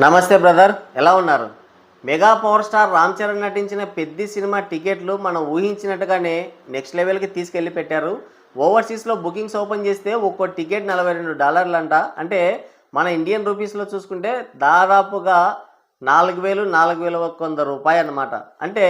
నమస్తే బ్రదర్, ఎలా ఉన్నారు? Mega power star Ram Charan నటించిన పెద్ది సినిమా టికెట్లు మనం ఊహించినట్టుగానే నెక్స్ట్ లెవెల్కి తీసుకెళ్ళి పెట్టారు. ఓవర్సీస్లో బుకింగ్స్ ఓపెన్ చేస్తే ఒక్కో టికెట్ $42 అంట. అంటే మన ఇండియన్ రూపీస్లో చూసుకుంటే దాదాపుగా 4,100 అన్నమాట. అంటే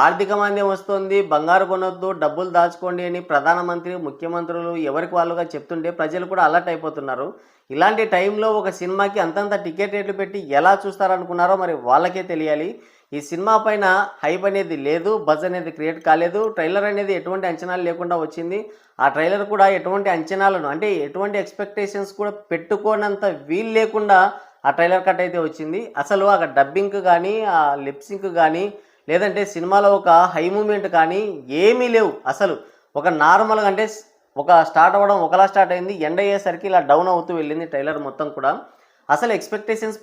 ఆర్థిక మాంద్యం వస్తుంది, బంగారు కొనొద్దు, డబ్బులు దాచుకోండి అని ప్రధానమంత్రి, ముఖ్యమంత్రులు ఎవరికి వాళ్ళుగా చెప్తుంటే ప్రజలు కూడా అలర్ట్ అయిపోతున్నారు. ఇలాంటి టైంలో ఒక సినిమాకి అంతంత టికెట్ రేట్లు పెట్టి ఎలా చూస్తారనుకున్నారో మరి వాళ్ళకే తెలియాలి. ఈ సినిమా పైన హైప్ అనేది లేదు, బజ్ అనేది క్రియేట్ కాలేదు. ట్రైలర్ అనేది ఎటువంటి అంచనాలు లేకుండా వచ్చింది. ఆ ట్రైలర్ కూడా ఎటువంటి అంచనాలను అంటే ఎటువంటి ఎక్స్పెక్టేషన్స్ కూడా పెట్టుకోనంత వీలు లేకుండా ఆ ట్రైలర్ కట్ అయితే వచ్చింది. అసలు ఆ డబ్బింగ్ కానీ, ఆ లిప్సింక్ కానీ, లేదంటే సినిమాలో ఒక హై మూమెంట్ కానీ ఏమీ లేవు. అసలు ఒక నార్మల్గా అంటే ఒక స్టార్ట్ అవ్వడం ఒకలా స్టార్ట్ అయింది, ఎండ్ అయ్యేసరికి ఇలా డౌన్ అవుతూ వెళ్ళింది ట్రైలర్ మొత్తం కూడా. అసలు ఎక్స్పెక్టేషన్స్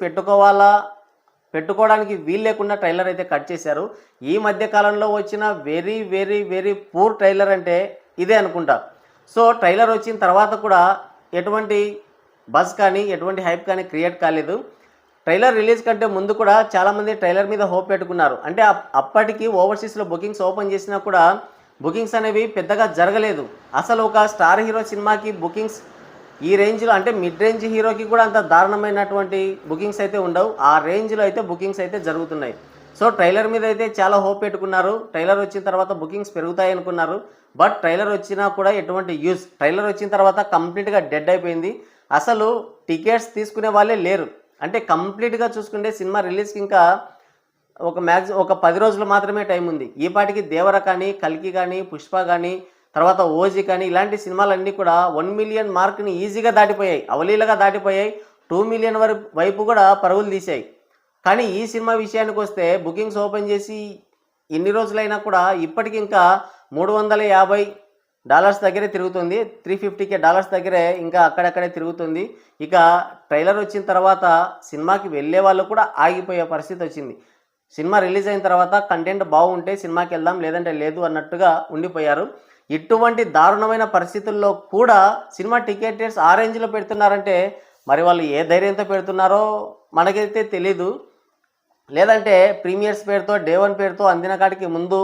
పెట్టుకోవడానికి వీలు లేకుండా ట్రైలర్ అయితే కట్ చేశారు. ఈ మధ్య కాలంలో వచ్చిన very very very poor trailer అంటే ఇదే అనుకుంటా. సో ట్రైలర్ వచ్చిన తర్వాత కూడా ఎటువంటి బజ్ కానీ ఎటువంటి హైప్ కానీ క్రియేట్ కాలేదు. ట్రైలర్ రిలీజ్ కంటే ముందు కూడా చాలామంది ట్రైలర్ మీద హోప్ పెట్టుకున్నారు. అంటే అప్పటికి ఓవర్సీస్లో బుకింగ్స్ ఓపెన్ చేసినా కూడా బుకింగ్స్ అనేవి పెద్దగా జరగలేదు. అసలు ఒక స్టార్ హీరో సినిమాకి బుకింగ్స్ ఈ రేంజ్లో అంటే మిడ్ రేంజ్ హీరోకి కూడా అంత దారుణమైనటువంటి బుకింగ్స్ అయితే ఉండవు. ఆ రేంజ్లో అయితే బుకింగ్స్ అయితే జరుగుతున్నాయి. సో ట్రైలర్ మీద అయితే చాలా హోప్ పెట్టుకున్నారు. ట్రైలర్ వచ్చిన తర్వాత బుకింగ్స్ పెరుగుతాయి అనుకున్నారు. బట్ ట్రైలర్ వచ్చినా కూడా ఎటువంటి యూజ్. ట్రైలర్ వచ్చిన తర్వాత కంప్లీట్గా డెడ్ అయిపోయింది. అసలు టికెట్స్ తీసుకునే వాళ్ళే లేరు. అంటే కంప్లీట్గా చూసుకుంటే సినిమా రిలీజ్కి ఇంకా ఒక 10 రోజులు మాత్రమే టైం ఉంది. ఈ పాటికి దేవర కానీ, కల్కి కానీ, పుష్ప కానీ, తర్వాత ఓజీ కానీ ఇలాంటి సినిమాలన్నీ కూడా 1 మిలియన్ మార్క్ని ఈజీగా దాటిపోయాయి, అవలీలగా దాటిపోయాయి. 2 మిలియన్ వైపు కూడా పరుగులు తీసాయి. కానీ ఈ సినిమా విషయానికి వస్తే బుకింగ్స్ ఓపెన్ చేసి ఇన్ని రోజులైనా కూడా ఇప్పటికి ఇంకా $350 దగ్గరే తిరుగుతుంది. $350 దగ్గరే ఇంకా అక్కడక్కడే తిరుగుతుంది. ఇక ట్రైలర్ వచ్చిన తర్వాత సినిమాకి వెళ్ళే వాళ్ళు కూడా ఆగిపోయే పరిస్థితి వచ్చింది. సినిమా రిలీజ్ అయిన తర్వాత కంటెంట్ బాగుంటే సినిమాకి వెళ్దాం, లేదంటే లేదు అన్నట్టుగా ఉండిపోయారు. ఇటువంటి దారుణమైన పరిస్థితుల్లో కూడా సినిమా టికెట్ రేట్స్ ఆ రేంజ్లో పెడుతున్నారంటే మరి వాళ్ళు ఏ ధైర్యంతో పెడుతున్నారో మనకైతే తెలీదు. లేదంటే ప్రీమియర్స్ పేరుతో, డే 1 పేరుతో అందిన కాడికి ముందు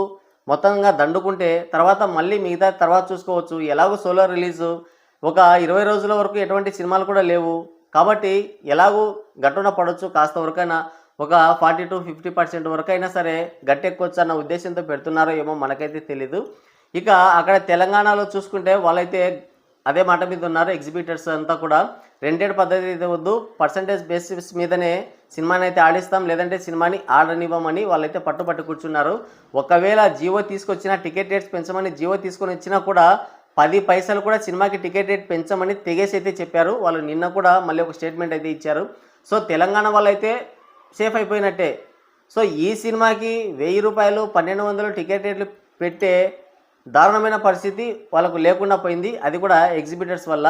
మొత్తంగా దండుకుంటే తర్వాత మళ్ళీ మిగతా తర్వాత చూసుకోవచ్చు. ఎలాగో సోలో రిలీజు ఒక 20 రోజుల వరకు ఎటువంటి సినిమాలు కూడా లేవు కాబట్టి ఎలాగూ గట్టున పడవచ్చు. కాస్త వరకైనా ఒక 40-50% వరకు అయినా సరే గట్టెక్కొచ్చు అన్న ఉద్దేశంతో పెడుతున్నారో ఏమో మనకైతే తెలీదు. ఇక అక్కడ తెలంగాణలో చూసుకుంటే వాళ్ళైతే అదే మాట మీద ఉన్నారు. ఎగ్జిబిటర్స్ అంతా కూడా రెంటెడ్ పద్ధతి అయితే వద్దు, పర్సంటేజ్ బేసిస్ మీదనే సినిమాని అయితే ఆడిస్తాం, లేదంటే సినిమాని ఆడనివ్వమని వాళ్ళైతే పట్టుపట్టు కూర్చున్నారు. ఒకవేళ జియో తీసుకొచ్చినా టికెట్ రేట్స్ పెంచమని జియో తీసుకొని వచ్చినా కూడా 10 పైసలు కూడా సినిమాకి టికెట్ రేట్ పెంచమని తెగేసి అయితే చెప్పారు. వాళ్ళు నిన్న కూడా మళ్ళీ ఒక స్టేట్మెంట్ అయితే ఇచ్చారు. సో తెలంగాణ వాళ్ళైతే సేఫ్ అయిపోయినట్టే. సో ఈ సినిమాకి ₹1000, $1200 టికెట్ రేట్లు పెట్టే దారుణమైన పరిస్థితి వాళ్ళకు లేకుండా పోయింది, అది కూడా ఎగ్జిబిటర్స్ వల్ల.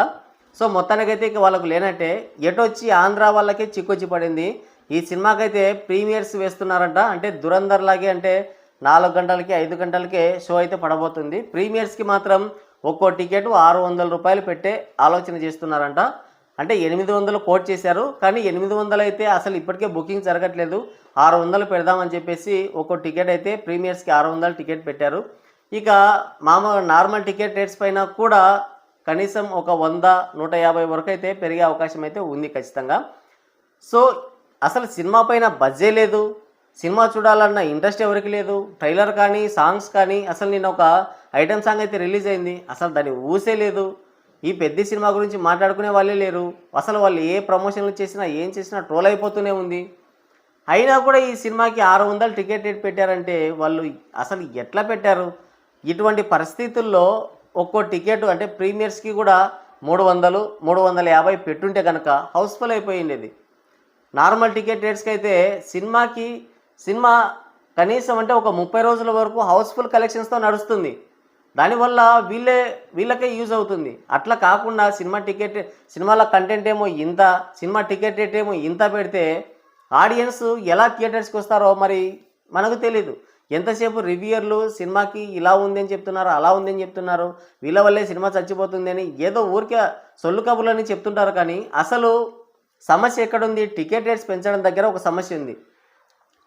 సో మొత్తానికైతే ఇక వాళ్ళకు లేనట్టే. ఎటొచ్చి ఆంధ్ర వాళ్ళకే చిక్కొచ్చి పడింది. ఈ సినిమాకైతే ప్రీమియర్స్ వేస్తున్నారంట. అంటే దురంధర్ లాగే అంటే 4 గంటలకి 5 గంటలకే షో అయితే పడబోతుంది. ప్రీమియర్స్కి మాత్రం ఒక్కో టికెట్ ₹600 పెట్టే ఆలోచన చేస్తున్నారంట. అంటే 800 కోట్ చేశారు, కానీ 800 అయితే అసలు ఇప్పటికే బుకింగ్ జరగట్లేదు. 600 పెడదామని చెప్పేసి ఒక్కో టికెట్ అయితే ప్రీమియర్స్కి 600 టికెట్ పెట్టారు. ఇక నార్మల్ టికెట్ రేట్స్ పైన కూడా కనీసం ఒక 100-150 వరకు అయితే పెరిగే అవకాశం అయితే ఉంది ఖచ్చితంగా. సో అసలు సినిమా పైన బజ్జే లేదు, సినిమా చూడాలన్న ఇంట్రెస్ట్ ఎవరికి లేదు. ట్రైలర్ కానీ, సాంగ్స్ కానీ, అసలు నేను ఒక ఐటెం సాంగ్ అయితే రిలీజ్ అయింది, అసలు దాన్ని ఊసే లేదు. ఈ పెద్ద సినిమా గురించి మాట్లాడుకునే వాళ్ళే లేరు. అసలు వాళ్ళు ఏ ప్రమోషన్లు చేసినా ఏం చేసినా ట్రోల్ అయిపోతూనే ఉంది. అయినా కూడా ఈ సినిమాకి 600 టికెట్ రేట్ పెట్టారంటే వాళ్ళు అసలు ఎట్లా పెట్టారు? ఇటువంటి పరిస్థితుల్లో ఒక్కో టికెట్ అంటే ప్రీమియర్స్కి కూడా 300-350 పెట్టుంటే కనుక హౌస్ఫుల్ అయిపోయింది. నార్మల్ టికెట్ రేట్స్కి అయితే సినిమా కనీసం అంటే ఒక 30 రోజుల వరకు హౌస్ఫుల్ కలెక్షన్స్తో నడుస్తుంది. దానివల్ల వీళ్ళకే యూజ్ అవుతుంది. అట్లా కాకుండా సినిమాల కంటెంట్ ఏమో ఇంత, సినిమా టికెట్ రేట్ ఏమో ఇంత పెడితే ఆడియన్స్ ఎలా థియేటర్స్కి వస్తారో మరి మనకు తెలీదు. ఎంతసేపు రివ్యూయర్లు సినిమాకి ఇలా ఉంది అని చెప్తున్నారు, అలా ఉంది అని చెప్తున్నారు, వీళ్ళ వల్లే సినిమా చచ్చిపోతుంది అని ఏదో ఊరికే సొల్లు కబుర్లని చెప్తుంటారు. కానీ అసలు సమస్య ఎక్కడుంది? టికెట్ రేట్స్ పెంచడం దగ్గర ఒక సమస్య ఉంది.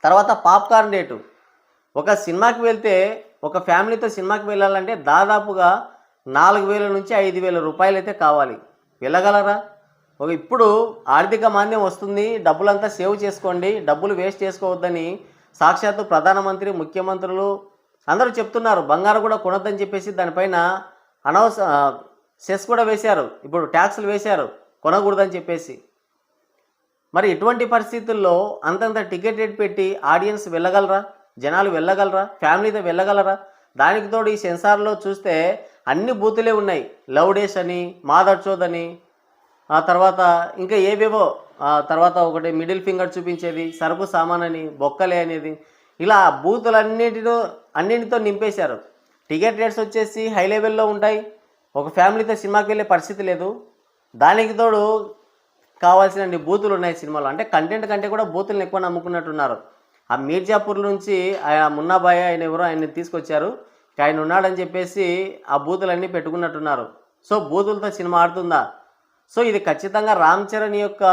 తర్వాత పాప్కార్న్ రేటు. ఒక సినిమాకి వెళ్తే ఒక ఫ్యామిలీతో సినిమాకి వెళ్ళాలంటే దాదాపుగా 4,000 నుంచి 5,000 రూపాయలు అయితే కావాలి. వెళ్ళగలరా? ఇప్పుడు ఆర్థిక మాంద్యం వస్తుంది, డబ్బులంతా సేవ్ చేసుకోండి, డబ్బులు వేస్ట్ చేసుకోవద్దని సాక్షాత్తు ప్రధానమంత్రి, ముఖ్యమంత్రులు అందరూ చెప్తున్నారు. బంగారం కూడా కొనొద్దని చెప్పేసి దానిపైన సెస్ కూడా వేశారు, ఇప్పుడు ట్యాక్సులు వేశారు కొనకూడదని చెప్పేసి. మరి ఇటువంటి పరిస్థితుల్లో అంతంత టికెట్ రేట్ పెట్టి ఆడియన్స్ వెళ్ళగలరా? జనాలు వెళ్ళగలరా? ఫ్యామిలీతో వెళ్ళగలరా? దానికి తోడు ఈ సెన్సార్లో చూస్తే అన్ని బూతులే ఉన్నాయి. లవ్ డేస్ అని, మాదర్చోద్ అని, ఆ తర్వాత ఇంకా ఏవేవో, తర్వాత ఒకటి మిడిల్ ఫింగర్ చూపించేది, సరుకు సామాన్ అని, బొక్కలే అనేది, ఇలా అన్నిటితో నింపేశారు. టికెట్ రేట్స్ వచ్చేసి హై లెవెల్లో ఉంటాయి. ఒక ఫ్యామిలీతో సినిమాకి వెళ్ళే పరిస్థితి లేదు. దానికి తోడు కావాల్సిన బూతులు ఉన్నాయి సినిమాలో. అంటే కంటెంట్ కంటే కూడా బూతులను ఎక్కువ నమ్ముకున్నట్టున్నారు. ఆ మీర్జాపూర్ నుంచి మున్నాబాయ్ ఆయన ఎవరో ఆయన్ని తీసుకొచ్చారు, ఆయన ఉన్నాడని చెప్పేసి ఆ బూతులన్నీ పెట్టుకున్నట్టున్నారు. సో బూతులతో సినిమా ఆడుతుందా? సో ఇది ఖచ్చితంగా రామ్ చరణ్ యొక్క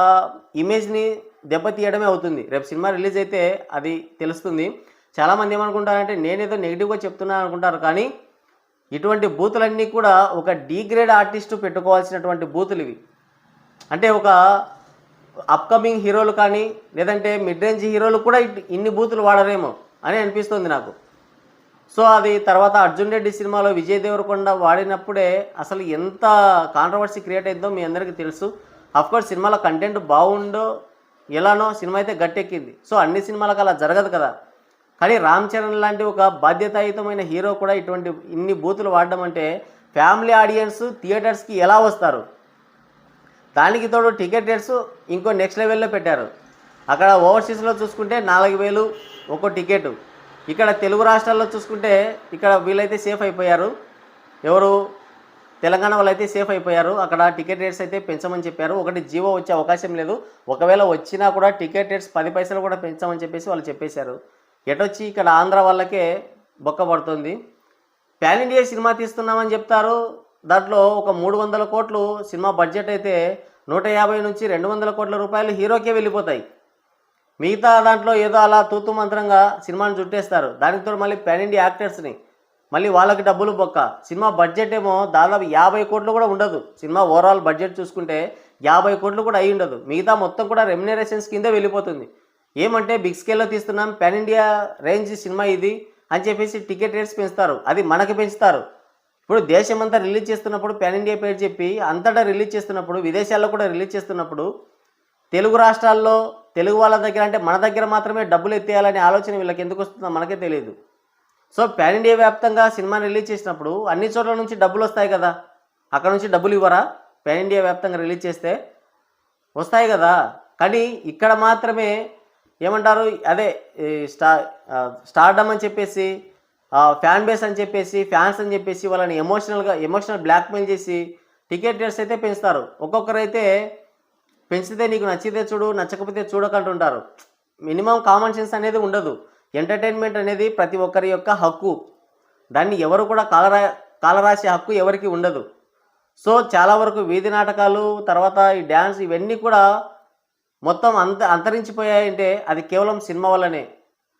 ఇమేజ్ని దెబ్బతీయడమే అవుతుంది. రేపు సినిమా రిలీజ్ అయితే అది తెలుస్తుంది. చాలామంది ఏమనుకుంటారంటే నేనేదో నెగిటివ్గా చెప్తున్నాను అనుకుంటారు, కానీ ఇటువంటి బూతులన్నీ కూడా ఒక డీగ్రేడ్ ఆర్టిస్టు పెట్టుకోవాల్సినటువంటి బూతులు ఇవి. అంటే ఒక అప్కమింగ్ హీరోలు కానీ లేదంటే మిడ్ రేంజ్ హీరోలు కూడా ఇన్ని బూతులు వాడరేమో అని అనిపిస్తుంది నాకు. సో అది తర్వాత అర్జున్ రెడ్డి సినిమాలో విజయ్ దేవరకొండ వాడినప్పుడే అసలు ఎంత కాంట్రవర్సీ క్రియేట్ అయిందో మీ అందరికీ తెలుసు. అఫ్కోర్స్ సినిమాలో కంటెంట్ బాగుండో ఎలానో సినిమా అయితే గట్టెక్కింది. సో అన్ని సినిమాలకు అలా జరగదు కదా. కానీ రామ్ చరణ్ లాంటి ఒక బాధ్యతాయుతమైన హీరో కూడా ఇన్ని బూతులు వాడడం అంటే ఫ్యామిలీ ఆడియన్స్ థియేటర్స్కి ఎలా వస్తారు? దానికి తోడు టికెట్ రేట్స్ ఇంకో నెక్స్ట్ లెవెల్లో పెట్టారు. అక్కడ ఓవర్సీస్లో చూసుకుంటే 4,000 ఒక్కో టికెట్. ఇక్కడ తెలుగు రాష్ట్రాల్లో చూసుకుంటే ఇక్కడ వీళ్ళైతే సేఫ్ అయిపోయారు, ఎవరు తెలంగాణ వాళ్ళైతే సేఫ్ అయిపోయారు. అక్కడ టికెట్ రేట్స్ అయితే పెంచమని చెప్పారు. ఒకటి జీవో వచ్చే అవకాశం లేదు, ఒకవేళ వచ్చినా కూడా టికెట్ రేట్స్ 10 పైసలు కూడా పెంచమని చెప్పేసి వాళ్ళు చెప్పేశారు. ఎటొచ్చి ఇక్కడ ఆంధ్ర వాళ్ళకే బొక్క పడుతుంది. పాన్ ఇండియా సినిమా తీస్తున్నామని చెప్తారు, దాంట్లో ఒక 300 కోట్లు సినిమా బడ్జెట్ అయితే 150 నుంచి 200 కోట్ల రూపాయలు హీరోకే వెళ్ళిపోతాయి. మిగతా దాంట్లో ఏదో అలా తూతు మంత్రంగా సినిమాని చుట్టేస్తారు. దానితో మళ్ళీ పాన్ ఇండియా యాక్టర్స్ని మళ్ళీ వాళ్ళకి డబ్బులు బొక్క. సినిమా బడ్జెట్ ఏమో దాదాపు 50 కోట్లు కూడా ఉండదు. సినిమా ఓవరాల్ బడ్జెట్ చూసుకుంటే 50 కోట్లు కూడా అయి ఉండదు. మిగతా మొత్తం కూడా రెమ్యునరేషన్స్ కిందే వెళ్ళిపోతుంది. ఏమంటే బిగ్ స్కేల్లో తీస్తున్నాం, పాన్ ఇండియా రేంజ్ సినిమా ఇది అని చెప్పేసి టికెట్ రేట్స్ పెంచుతారు. అది మనకి పెంచుతారు. ఇప్పుడు దేశమంతా రిలీజ్ చేస్తున్నప్పుడు పాన్ ఇండియా పేరు చెప్పి అంతటా రిలీజ్ చేస్తున్నప్పుడు, విదేశాల్లో కూడా రిలీజ్ చేస్తున్నప్పుడు తెలుగు రాష్ట్రాల్లో తెలుగు వాళ్ళ దగ్గర అంటే మన దగ్గర మాత్రమే డబ్బులు ఎత్తేయాలనే ఆలోచన వీళ్ళకి ఎందుకు వస్తుందో మనకే తెలియదు. సో పాన్ ఇండియా వ్యాప్తంగా సినిమాని రిలీజ్ చేసినప్పుడు అన్ని చోట్ల నుంచి డబ్బులు వస్తాయి కదా, అక్కడ నుంచి డబ్బులు ఇవ్వరా? పాన్ ఇండియా వ్యాప్తంగా రిలీజ్ చేస్తే వస్తాయి కదా. కానీ ఇక్కడ మాత్రమే ఏమంటారు, అదే స్టార్డమ్ అని చెప్పేసి, ఫ్యాన్ బేస్ అని చెప్పేసి, ఫ్యాన్స్ అని చెప్పేసి వాళ్ళని ఎమోషనల్ బ్లాక్మెయిల్ చేసి టికెట్ రేట్స్ అయితే పెంచుతారు. ఒక్కొక్కరైతే పెంచితే నీకు నచ్చితే చూడు, నచ్చకపోతే చూడకంటుంటారు. మినిమం కామన్ సెన్స్ అనేది ఉండదు. ఎంటర్టైన్మెంట్ అనేది ప్రతి ఒక్కరి యొక్క హక్కు, దాన్ని ఎవరు కూడా కాలరాసే హక్కు ఎవరికి ఉండదు. సో చాలా వరకు వీధి నాటకాలు, తర్వాత ఈ డ్యాన్స్, ఇవన్నీ కూడా మొత్తం అంతరించిపోయాయంటే అది కేవలం సినిమా వల్లనే.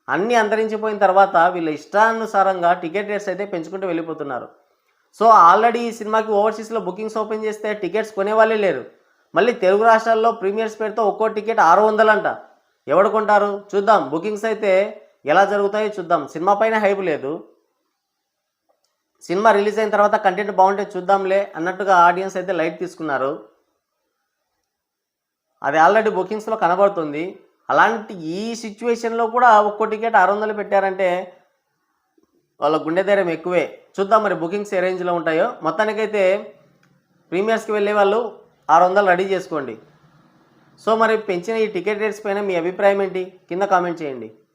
అన్నీ అంతరించిపోయిన తర్వాత వీళ్ళ ఇష్టానుసారంగా టికెట్ రేట్స్ అయితే పెంచుకుంటూ వెళ్ళిపోతున్నారు. సో ఆల్రెడీ ఈ సినిమాకి ఓవర్సీస్లో బుకింగ్స్ ఓపెన్ చేస్తే టికెట్స్ కొనేవాళ్ళే లేరు. మళ్ళీ తెలుగు రాష్ట్రాల్లో ప్రీమియర్స్ పేరుతో ఒక్కో టికెట్ 600 అంట. ఎవడు కొంటారు? చూద్దాం, బుకింగ్స్ అయితే ఎలా జరుగుతాయో చూద్దాం. సినిమా పైన హైప్ లేదు. సినిమా రిలీజ్ అయిన తర్వాత కంటెంట్ బాగుంటే చూద్దాంలే అన్నట్టుగా ఆడియన్స్ అయితే లైట్ తీసుకున్నారు. అది ఆల్రెడీ బుకింగ్స్లో కనబడుతుంది. అలాంటి ఈ సిచ్యువేషన్లో కూడా ఒక్కో టికెట్ 600 పెట్టారంటే వాళ్ళ గుండె ధైర్యం ఎక్కువే. చూద్దాం మరి బుకింగ్స్ ఏ రేంజ్లో ఉంటాయో. మొత్తానికైతే ప్రీమియర్స్కి వెళ్ళే వాళ్ళు 600 రెడీ చేసుకోండి. సో మరి పెంచిన ఈ టికెట్ రేట్స్ పైన మీ అభిప్రాయం ఏంటి? కింద కామెంట్ చేయండి.